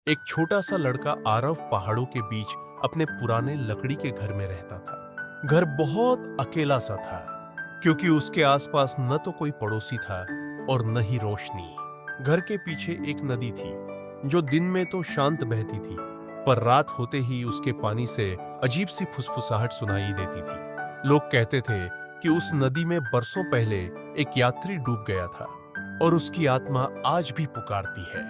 एक छोटा सा लड़का आरव पहाड़ों के बीच अपने पुराने लकड़ी के घर में रहता था। घर बहुत अकेला सा था क्योंकि उसके आसपास न तो कोई पड़ोसी था और न ही रोशनी। घर के पीछे एक नदी थी जो दिन में तो शांत बहती थी, पर रात होते ही उसके पानी से अजीब सी फुसफुसाहट सुनाई देती थी। लोग कहते थे कि उस नदी में बरसों पहले एक यात्री डूब गया था और उसकी आत्मा आज भी पुकारती है।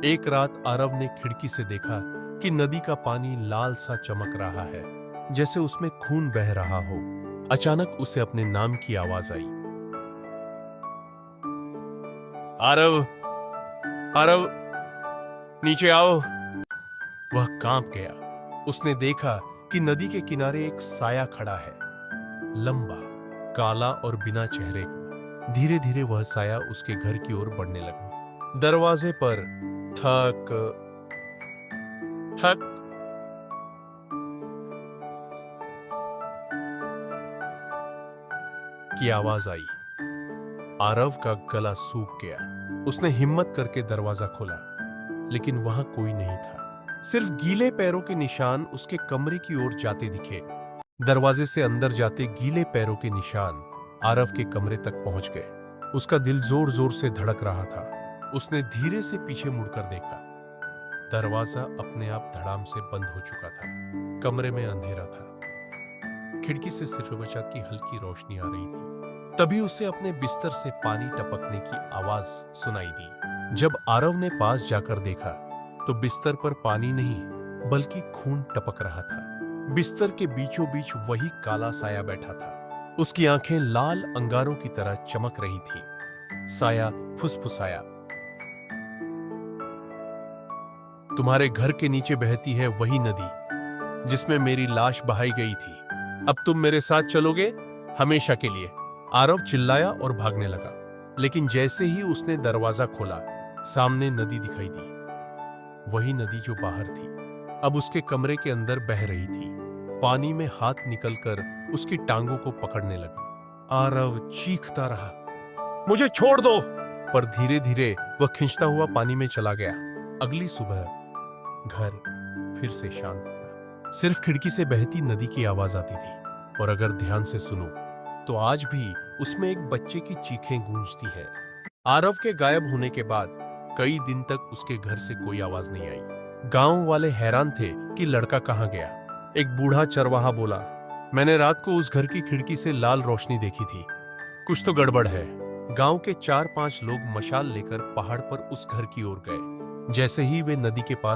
एक रात आरव ने खिड़की से देखा कि नदी का पानी लाल सा चमक रहा है, जैसे उसमें खून बह रहा हो। अचानक उसे अपने नाम की आवाज आई, आरव, आरव, नीचे आओ। वह कांप गया। उसने देखा कि नदी के किनारे एक साया खड़ा है, लंबा, काला और बिना चेहरे का। धीरे धीरे वह साया उसके घर की ओर बढ़ने लगा। दरवाजे पर ठक ठक की आवाज आई। आरव का गला सूख गया। उसने हिम्मत करके दरवाजा खोला, लेकिन वहां कोई नहीं था। सिर्फ गीले पैरों के निशान उसके कमरे की ओर जाते दिखे। दरवाजे से अंदर जाते गीले पैरों के निशान आरव के कमरे तक पहुंच गए। उसका दिल जोर जोर से धड़क रहा था। उसने धीरे से पीछे मुड़कर देखा। दरवाजा अपने आप धड़ाम से बंद हो चुका था। कमरे में अंधेरा था। खिड़की से सिर्फ बचत की हल्की रोशनी आ रही थी। तभी उसे अपने बिस्तर से पानी टपकने की आवाज सुनाई दी। जब आरव ने पास जाकर देखा तो बिस्तर पर पानी नहीं बल्कि खून टपक रहा था। बिस्तर के बीचों बीच वही काला साया बैठा था। उसकी आंखें लाल अंगारों की तरह चमक रही थी। साया फुसफुसाया, तुम्हारे घर के नीचे बहती है वही नदी जिसमें मेरी लाश बहाई गई थी। अब तुम मेरे साथ चलोगे, हमेशा के लिए। आरव चिल्लाया और भागने लगा, लेकिन जैसे ही उसने दरवाजा खोला, सामने नदी दिखाई दी। वही नदी जो बाहर थी, अब उसके कमरे के अंदर बह रही थी। पानी में हाथ निकलकर उसकी टांगों को पकड़ने लगा। आरव चीखता रहा, मुझे छोड़ दो, पर धीरे धीरे वह खींचता हुआ पानी में चला गया। अगली सुबह घर फिर से शांत था। सिर्फ खिड़की से बहती नदी की आवाज आती थी, और अगर ध्यान से सुनो तो आज भी उसमें एक बच्चे की चीखें गूंजती है। आरव के गायब होने के बाद कई दिन तक उसके घर से कोई आवाज नहीं आई। गांव वाले हैरान थे कि लड़का कहां गया। एक बूढ़ा चरवाहा बोला, मैंने रात को उस घर की खिड़की से लाल रोशनी देखी थी। कुछ तो गड़बड़ है। गांव के 4-5 लोग मशाल लेकर पहाड़ पर उस घर की ओर गए। जैसे ही वे नदी के पास